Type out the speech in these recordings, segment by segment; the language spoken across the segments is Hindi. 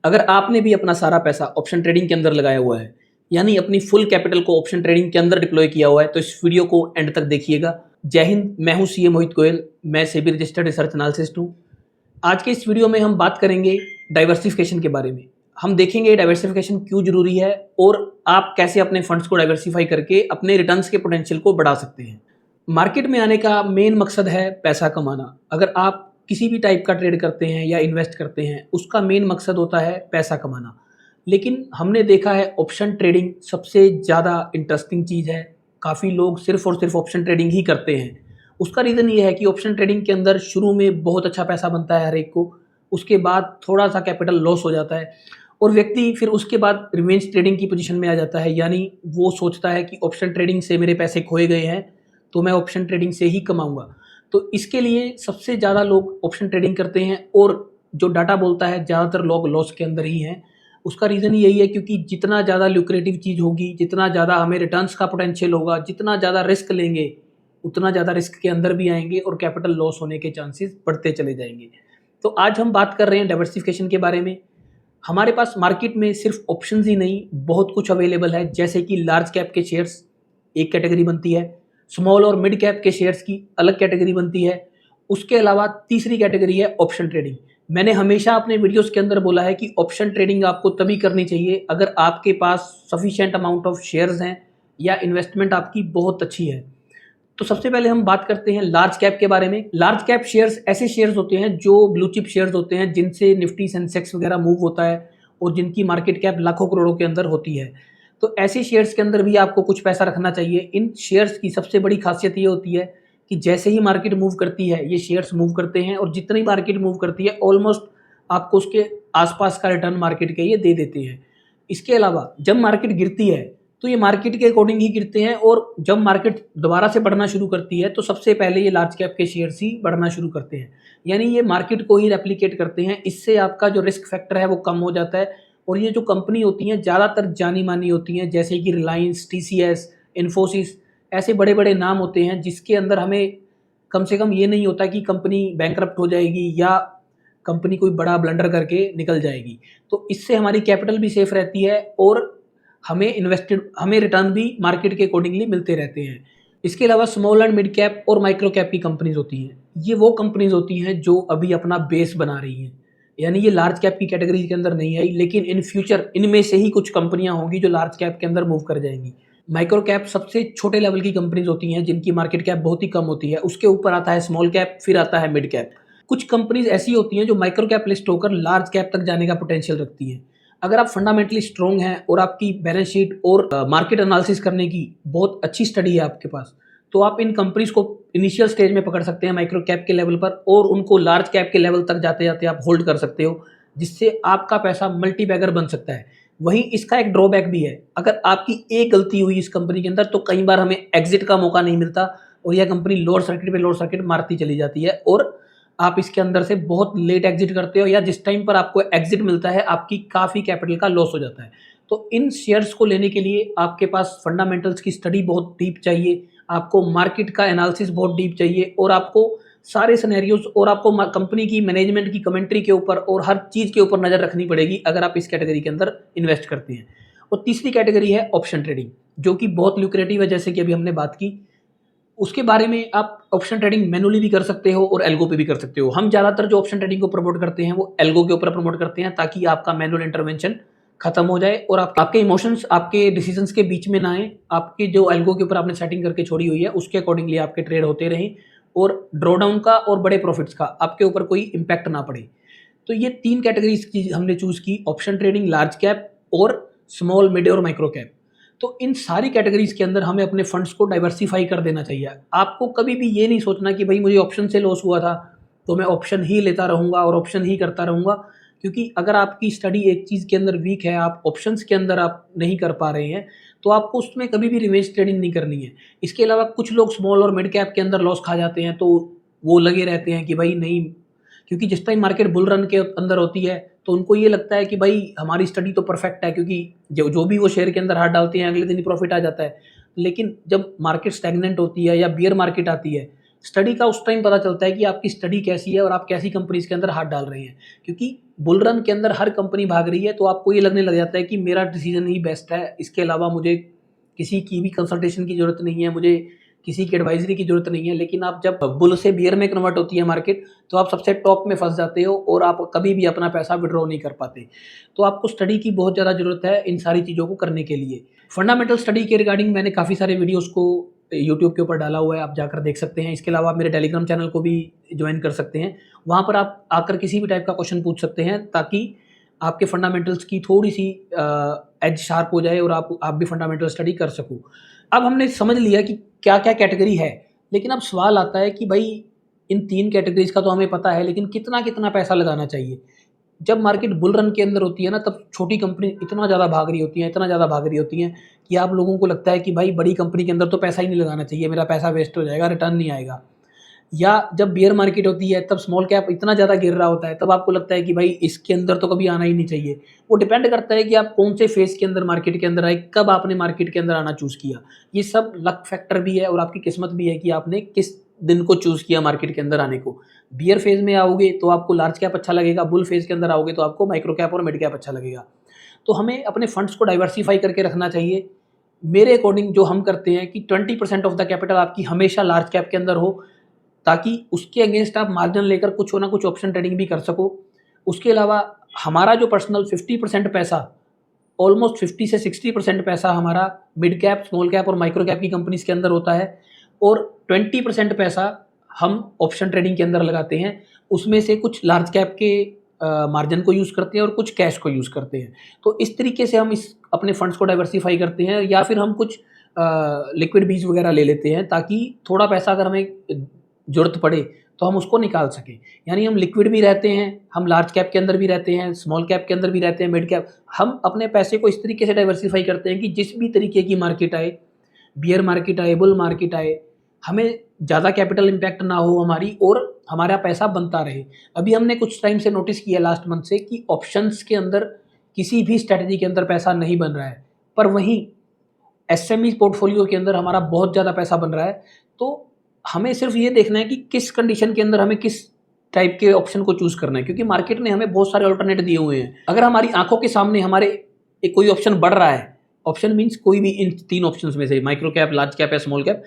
अगर आपने भी अपना सारा पैसा ऑप्शन ट्रेडिंग के अंदर लगाया हुआ है, यानी अपनी फुल कैपिटल को ऑप्शन ट्रेडिंग के अंदर डिप्लॉय किया हुआ है, तो इस वीडियो को एंड तक देखिएगा। जय हिंद, मैं हूं सीए मोहित गोयल, मैं सेबी रजिस्टर्ड रिसर्च एनालिसिस्ट हूं। आज के इस वीडियो में हम बात करेंगे डाइवर्सिफिकेशन के बारे में। हम देखेंगे डाइवर्सिफिकेशन क्यों जरूरी है और आप कैसे अपने फंड्स को डाइवर्सिफाई करके अपने रिटर्न्स के पोटेंशियल को बढ़ा सकते हैं। मार्केट में आने का मेन मकसद है पैसा कमाना। अगर आप किसी भी टाइप का ट्रेड करते हैं या इन्वेस्ट करते हैं, उसका मेन मकसद होता है पैसा कमाना। लेकिन हमने देखा है ऑप्शन ट्रेडिंग सबसे ज़्यादा इंटरेस्टिंग चीज़ है। काफ़ी लोग सिर्फ और सिर्फ ऑप्शन ट्रेडिंग ही करते हैं। उसका रीज़न ये है कि ऑप्शन ट्रेडिंग के अंदर शुरू में बहुत अच्छा पैसा बनता है हर एक को, उसके बाद थोड़ा सा कैपिटल लॉस हो जाता है और व्यक्ति फिर उसके बाद रिवेंज ट्रेडिंग की पोजीशन में आ जाता है। यानी वो सोचता है कि ऑप्शन ट्रेडिंग से मेरे पैसे खोए गए हैं, तो मैं ऑप्शन ट्रेडिंग से ही कमाऊंगा। तो इसके लिए सबसे ज़्यादा लोग ऑप्शन ट्रेडिंग करते हैं और जो डाटा बोलता है ज़्यादातर लोग लॉस के अंदर ही हैं। उसका रीज़न यही है क्योंकि जितना ज़्यादा ल्यूक्रेटिव चीज़ होगी, जितना ज़्यादा हमें रिटर्न्स का पोटेंशियल होगा, जितना ज़्यादा रिस्क लेंगे, उतना ज़्यादा रिस्क के अंदर भी आएंगे और कैपिटल लॉस होने के चांसेस बढ़ते चले जाएंगे। तो आज हम बात कर रहे हैं डाइवर्सिफिकेशन के बारे में। हमारे पास मार्केट में सिर्फ ऑप्शंस ही नहीं, बहुत कुछ अवेलेबल है। जैसे कि लार्ज कैप के शेयर्स एक कैटेगरी बनती है, स्मॉल और मिड कैप के शेयर्स की अलग कैटेगरी बनती है। उसके अलावा तीसरी कैटेगरी है ऑप्शन ट्रेडिंग। मैंने हमेशा अपने वीडियोस के अंदर बोला है कि ऑप्शन ट्रेडिंग आपको तभी करनी चाहिए अगर आपके पास सफिशिएंट अमाउंट ऑफ शेयर्स हैं या इन्वेस्टमेंट आपकी बहुत अच्छी है। तो सबसे पहले हम बात करते हैं लार्ज कैप के बारे में। लार्ज कैप शेयर्स ऐसे शेयर्स होते हैं जो ब्लू चिप शेयर्स होते हैं, जिनसे निफ्टी सेंसेक्स वगैरह मूव होता है और जिनकी मार्केट कैप लाखों करोड़ों के अंदर होती है। तो ऐसे शेयर्स के अंदर भी आपको कुछ पैसा रखना चाहिए। इन शेयर्स की सबसे बड़ी खासियत ये होती है कि जैसे ही मार्केट मूव करती है, ये शेयर्स मूव करते हैं और जितनी मार्केट मूव करती है ऑलमोस्ट आपको उसके आसपास का रिटर्न मार्केट के ये दे देते हैं। इसके अलावा जब मार्केट गिरती है तो ये मार्केट के अकॉर्डिंग ही गिरते हैं और जब मार्केट दोबारा से बढ़ना शुरू करती है तो सबसे पहले ये लार्ज कैप के शेयर्स ही बढ़ना शुरू करते हैं। यानी ये मार्केट को ही रेप्लिकेट करते हैं। इससे आपका जो रिस्क फैक्टर है वो कम हो जाता है। और ये जो कंपनी होती हैं ज़्यादातर जानी मानी होती हैं, जैसे कि रिलायंस, टीसीएस, इन्फोसिस, ऐसे बड़े बड़े नाम होते हैं जिसके अंदर हमें कम से कम ये नहीं होता कि कंपनी बैंकरप्ट हो जाएगी या कंपनी कोई बड़ा ब्लंडर करके निकल जाएगी। तो इससे हमारी कैपिटल भी सेफ रहती है और हमें रिटर्न भी मार्केट के अकॉर्डिंगली मिलते रहते हैं। इसके अलावा स्मॉल एंड मिड कैप और माइक्रो कैप की कंपनीज होती हैं। ये वो कंपनीज होती हैं जो अभी अपना बेस बना रही हैं। यानी ये लार्ज कैप की कैटेगरी के अंदर नहीं आई, लेकिन इन फ्यूचर इनमें से ही कुछ कंपनियां होंगी जो लार्ज कैप के अंदर मूव कर जाएंगी। माइक्रो कैप सबसे छोटे लेवल की कंपनीज होती हैं जिनकी मार्केट कैप बहुत ही कम होती है। उसके ऊपर आता है स्मॉल कैप, फिर आता है मिड कैप। कुछ कंपनीज ऐसी होती हैं जो माइक्रो कैप लिस्ट होकर लार्ज कैप तक जाने का पोटेंशियल रखती हैं। अगर आप फंडामेंटली स्ट्रॉन्ग हैं और आपकी बैलेंस शीट और मार्केट एनालिसिस करने की बहुत अच्छी स्टडी है आपके पास, तो आप इन कंपनीज को इनिशियल स्टेज में पकड़ सकते हैं माइक्रो कैप के लेवल पर और उनको लार्ज कैप के लेवल तक जाते जाते आप होल्ड कर सकते हो, जिससे आपका पैसा मल्टी बैगर बन सकता है। वहीं इसका एक ड्रॉबैक भी है। अगर आपकी एक गलती हुई इस कंपनी के अंदर तो कई बार हमें एग्जिट का मौका नहीं मिलता और यह कंपनी लोअर सर्किट पे लोअर सर्किट मारती चली जाती है और आप इसके अंदर से बहुत लेट एग्जिट करते हो या जिस टाइम पर आपको एग्जिट मिलता है आपकी काफ़ी कैपिटल का लॉस हो जाता है। तो इन शेयर्स को लेने के लिए आपके पास फंडामेंटल्स की स्टडी बहुत डीप चाहिए, आपको मार्केट का एनालिसिस बहुत डीप चाहिए और आपको सारे सिनेरियोज और आपको कंपनी की मैनेजमेंट की कमेंट्री के ऊपर और हर चीज़ के ऊपर नज़र रखनी पड़ेगी अगर आप इस कैटेगरी के अंदर इन्वेस्ट करते हैं। और तीसरी कैटेगरी है ऑप्शन ट्रेडिंग, जो कि बहुत ल्यूक्रेटिव है, जैसे कि अभी हमने बात की। उसके बारे में आप ऑप्शन ट्रेडिंग मैनुअली भी कर सकते हो और एल्गो पे भी कर सकते हो। हम ज़्यादातर जो ऑप्शन ट्रेडिंग को प्रमोट करते हैं वो एल्गो के ऊपर प्रमोट करते हैं, ताकि आपका मैनुअल इंटरवेंशन खत्म हो जाए और आपके इमोशंस आपके डिसीजंस के बीच में ना आए। आपके जो एल्गो के ऊपर आपने सेटिंग करके छोड़ी हुई है उसके अकॉर्डिंगली आपके ट्रेड होते रहें और ड्रॉडाउन का और बड़े प्रॉफिट्स का आपके ऊपर कोई इम्पैक्ट ना पड़े। तो ये तीन कैटेगरीज की हमने चूज़ की, ऑप्शन ट्रेडिंग, लार्ज कैप और स्मॉल, मिड और माइक्रो कैप। तो इन सारी कैटेगरीज के अंदर हमें अपने फंड्स को डाइवर्सिफाई कर देना चाहिए। आपको कभी भी ये नहीं सोचना कि भाई मुझे ऑप्शन से लॉस हुआ था तो मैं ऑप्शन ही लेता रहूँगा और ऑप्शन ही करता रहूँगा, क्योंकि अगर आपकी स्टडी एक चीज़ के अंदर वीक है, आप ऑप्शंस के अंदर आप नहीं कर पा रहे हैं, तो आपको उसमें कभी भी रिवेंज ट्रेडिंग नहीं करनी है। इसके अलावा कुछ लोग स्मॉल और मिड कैप के अंदर लॉस खा जाते हैं तो वो लगे रहते हैं कि भाई नहीं, क्योंकि जिस टाइम मार्केट बुल रन के अंदर होती है तो उनको ये लगता है कि भाई हमारी स्टडी तो परफेक्ट है, क्योंकि जो भी वो शेयर के अंदर हाथ डालते हैं अगले दिन ही प्रॉफिट आ जाता है। लेकिन जब मार्केट स्टैग्नेंट होती है या बियर मार्केट आती है स्टडी का उस टाइम पता चलता है कि आपकी स्टडी कैसी है और आप कैसी कंपनीज के अंदर हाथ डाल रहे हैं, क्योंकि बुल रन के अंदर हर कंपनी भाग रही है तो आपको ये लगने लग जाता है कि मेरा डिसीजन ही बेस्ट है, इसके अलावा मुझे किसी की भी कंसल्टेशन की ज़रूरत नहीं है, मुझे किसी की एडवाइजरी की ज़रूरत नहीं है। लेकिन आप जब बुल से बियर में कन्वर्ट होती है मार्केट, तो आप सबसे टॉप में फंस जाते हो और आप कभी भी अपना पैसा विड्रॉ नहीं कर पाते। तो आपको स्टडी की बहुत ज़्यादा ज़रूरत है इन सारी चीज़ों को करने के लिए। फंडामेंटल स्टडी के रिगार्डिंग मैंने काफ़ी सारे वीडियोज़ को यूट्यूब के ऊपर डाला हुआ है, आप जाकर देख सकते हैं। इसके अलावा आप मेरे टेलीग्राम चैनल को भी ज्वाइन कर सकते हैं। वहाँ पर आप आकर किसी भी टाइप का क्वेश्चन पूछ सकते हैं, ताकि आपके फंडामेंटल्स की थोड़ी सी एज शार्प हो जाए और आप भी फंडामेंटल स्टडी कर सको। अब हमने समझ लिया कि क्या क्या कैटेगरी है, लेकिन अब सवाल आता है कि भाई इन 3 कैटेगरीज का तो हमें पता है, लेकिन कितना कितना पैसा लगाना चाहिए। जब मार्केट बुल रन के अंदर होती है ना, तब छोटी कंपनी इतना ज़्यादा भाग रही होती हैं, इतना ज़्यादा भाग रही होती हैं कि आप लोगों को लगता है कि भाई बड़ी कंपनी के अंदर तो पैसा ही नहीं लगाना चाहिए, मेरा पैसा वेस्ट हो जाएगा, रिटर्न नहीं आएगा। या जब बियर मार्केट होती है तब स्मॉल कैप इतना ज़्यादा गिर रहा होता है, तब आपको लगता है कि भाई इसके अंदर तो कभी आना ही नहीं चाहिए। वो डिपेंड करता है कि आप कौन से फेज़ के अंदर मार्केट के अंदर आए, कब आपने मार्केट के अंदर आना चूज़ किया। ये सब लक फैक्टर भी है और आपकी किस्मत भी है कि आपने किस दिन को चूज़ किया मार्केट के अंदर आने को। बियर फेज़ में आओगे तो आपको लार्ज कैप अच्छा लगेगा, बुल फेज़ के अंदर आओगे तो आपको माइक्रो कैप और मिड कैप अच्छा लगेगा। तो हमें अपने फंड्स को डाइवर्सिफ़ाई करके रखना चाहिए। मेरे अकॉर्डिंग जो हम करते हैं कि 20% ऑफ द कैपिटल आपकी हमेशा लार्ज कैप के अंदर हो, ताकि उसके अगेंस्ट आप मार्जिन लेकर कुछ ना कुछ ऑप्शन ट्रेडिंग भी कर सको। उसके अलावा हमारा जो पर्सनल 50% पैसा, ऑलमोस्ट 50 से 60% पैसा हमारा मिड कैप, स्मॉल कैप और माइक्रो कैप की कंपनीज के अंदर होता है, और 20% पैसा हम ऑप्शन ट्रेडिंग के अंदर लगाते हैं। उसमें से कुछ लार्ज कैप के मार्जिन को यूज़ करते हैं और कुछ कैश को यूज़ करते हैं। तो इस तरीके से हम इस अपने फंड्स को डाइवर्सिफाई करते हैं, या फिर हम कुछ लिक्विड बीज वगैरह ले लेते हैं, ताकि थोड़ा पैसा अगर हमें ज़रूरत पड़े तो हम उसको निकाल सकें। यानी हम लिक्विड भी रहते हैं, हम लार्ज कैप के अंदर भी रहते हैं, स्मॉल कैप के अंदर भी रहते हैं, मिड कैप। हम अपने पैसे को इस तरीके से डाइवर्सिफाई करते हैं कि जिस भी तरीके की मार्केट आए, बियर मार्केट आए, बुल मार्केट आए, हमें ज़्यादा कैपिटल इम्पैक्ट ना हो हमारी, और हमारा पैसा बनता रहे। अभी हमने कुछ टाइम से नोटिस किया लास्ट मंथ से कि ऑप्शंस के अंदर किसी भी स्ट्रैटेजी के अंदर पैसा नहीं बन रहा है, पर वहीं एसएमई पोर्टफोलियो के अंदर हमारा बहुत ज़्यादा पैसा बन रहा है। तो हमें सिर्फ ये देखना है कि किस कंडीशन के अंदर हमें किस टाइप के ऑप्शन को चूज़ करना है, क्योंकि मार्केट ने हमें बहुत सारे अल्टरनेट दिए हुए हैं। अगर हमारी आंखों के सामने हमारे एक कोई ऑप्शन बढ़ रहा है, ऑप्शन मीन्स कोई भी इन 3 ऑप्शंस में से माइक्रो कैप, लार्ज कैप या स्मॉल कैप,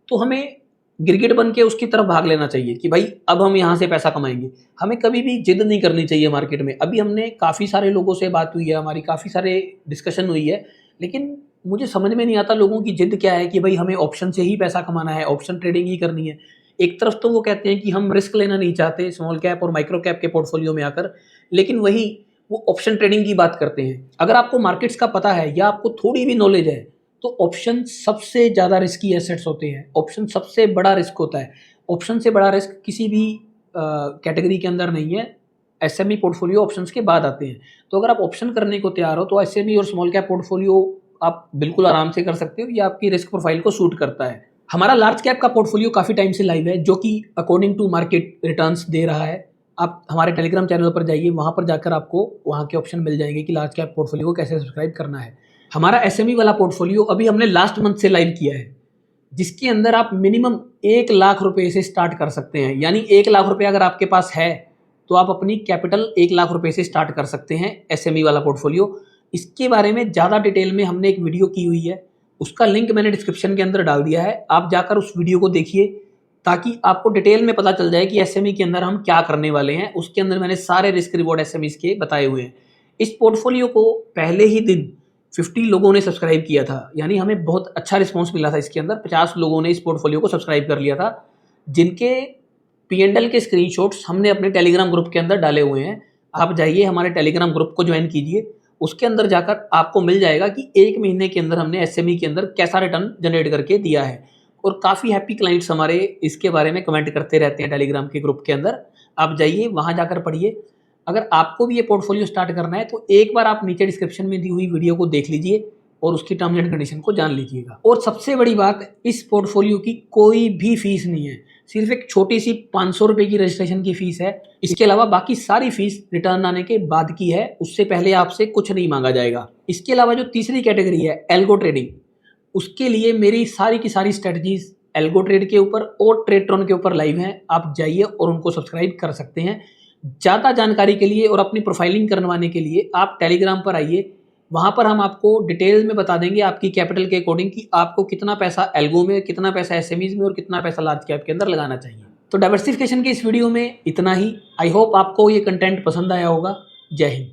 तो हमें गिरगिट बन के उसकी तरफ भाग लेना चाहिए कि भाई अब हम यहाँ से पैसा कमाएंगे। हमें कभी भी जिद नहीं करनी चाहिए मार्केट में। अभी हमने काफ़ी सारे लोगों से बात हुई है, हमारी काफ़ी सारे डिस्कशन हुई है, लेकिन मुझे समझ में नहीं आता लोगों की जिद क्या है कि भाई हमें ऑप्शन से ही पैसा कमाना है, ऑप्शन ट्रेडिंग ही करनी है। एक तरफ तो वो कहते हैं कि हम रिस्क लेना नहीं चाहते स्मॉल कैप और माइक्रो कैप के पोर्टफोलियो में आकर, लेकिन वही वो ऑप्शन ट्रेडिंग की बात करते हैं। अगर आपको मार्केट्स का पता है या आपको थोड़ी भी नॉलेज है, तो ऑप्शन सबसे ज़्यादा रिस्की एसेट्स होते हैं। ऑप्शन सबसे बड़ा रिस्क होता है। ऑप्शन से बड़ा रिस्क किसी भी कैटेगरी के अंदर नहीं है। एसएमई पोर्टफोलियो ऑप्शंस के बाद आते हैं। तो अगर आप ऑप्शन करने को तैयार हो तो एसएमई और स्मॉल कैप पोर्टफोलियो आप बिल्कुल आराम से कर सकते हो, ये आपकी रिस्क प्रोफाइल को सूट करता है। हमारा लार्ज कैप का पोर्टफोलियो काफ़ी टाइम से लाइव है, जो कि अकॉर्डिंग टू मार्केट रिटर्न्स दे रहा है। आप हमारे टेलीग्राम चैनल पर जाइए, वहाँ पर जाकर आपको वहाँ के ऑप्शन मिल जाएंगे कि लार्ज कैप पोर्टफोलियो को कैसे सब्सक्राइब करना है। हमारा एसएमई वाला पोर्टफोलियो अभी हमने लास्ट मंथ से लाइव किया है, जिसके अंदर आप मिनिमम 1 लाख रुपए से स्टार्ट कर सकते हैं। यानी 1 लाख रुपए अगर आपके पास है तो आप अपनी कैपिटल 1 लाख रुपए से स्टार्ट कर सकते हैं एसएमई वाला पोर्टफोलियो। इसके बारे में ज़्यादा डिटेल में हमने एक वीडियो की हुई है, उसका लिंक मैंने डिस्क्रिप्शन के अंदर डाल दिया है। आप जाकर उस वीडियो को देखिए, ताकि आपको डिटेल में पता चल जाए कि एसएमई के अंदर हम क्या करने वाले हैं। उसके अंदर मैंने सारे रिस्क रिवॉर्ड एसएमईज के बताए हुए हैं। इस पोर्टफोलियो को पहले ही दिन 50 लोगों ने सब्सक्राइब किया था, यानी हमें बहुत अच्छा रिस्पॉन्स मिला था। इसके अंदर 50 लोगों ने इस पोर्टफोलियो को सब्सक्राइब कर लिया था, जिनके P&L के स्क्रीनशॉट्स हमने अपने टेलीग्राम ग्रुप के अंदर डाले हुए हैं। आप जाइए हमारे टेलीग्राम ग्रुप को ज्वाइन कीजिए, उसके अंदर जाकर आपको मिल जाएगा कि 1 महीने के अंदर हमने एसएमई के अंदर कैसा रिटर्न जनरेट करके दिया है। और काफ़ी हैप्पी क्लाइंट्स हमारे इसके बारे में कमेंट करते रहते हैं टेलीग्राम के ग्रुप के अंदर। आप जाइए वहाँ जाकर पढ़िए। अगर आपको भी ये पोर्टफोलियो स्टार्ट करना है तो एक बार आप नीचे डिस्क्रिप्शन में दी हुई वीडियो को देख लीजिए और उसकी टर्म्स एंड कंडीशन को जान लीजिएगा। और सबसे बड़ी बात, इस पोर्टफोलियो की कोई भी फीस नहीं है, सिर्फ एक छोटी सी 500 रुपये की रजिस्ट्रेशन की फीस है। इसके अलावा बाकी सारी फीस रिटर्न आने के बाद की है, उससे पहले आपसे कुछ नहीं मांगा जाएगा। इसके अलावा जो तीसरी कैटेगरी है एल्गो ट्रेडिंग, उसके लिए मेरी सारी की सारी स्ट्रेटजीज एल्गो ट्रेड के ऊपर और ट्रेडट्रॉन के ऊपर लाइव हैं, आप जाइए और उनको सब्सक्राइब कर सकते हैं। ज़्यादा जानकारी के लिए और अपनी प्रोफाइलिंग करवाने के लिए आप टेलीग्राम पर आइए, वहाँ पर हम आपको डिटेल में बता देंगे आपकी कैपिटल के अकॉर्डिंग कि आपको कितना पैसा एल्गो में, कितना पैसा एसएमईज में और कितना पैसा लार्ज कैप के अंदर लगाना चाहिए। तो डाइवर्सिफिकेशन के इस वीडियो में इतना ही। आई होप आपको ये कंटेंट पसंद आया होगा। जय हिंद।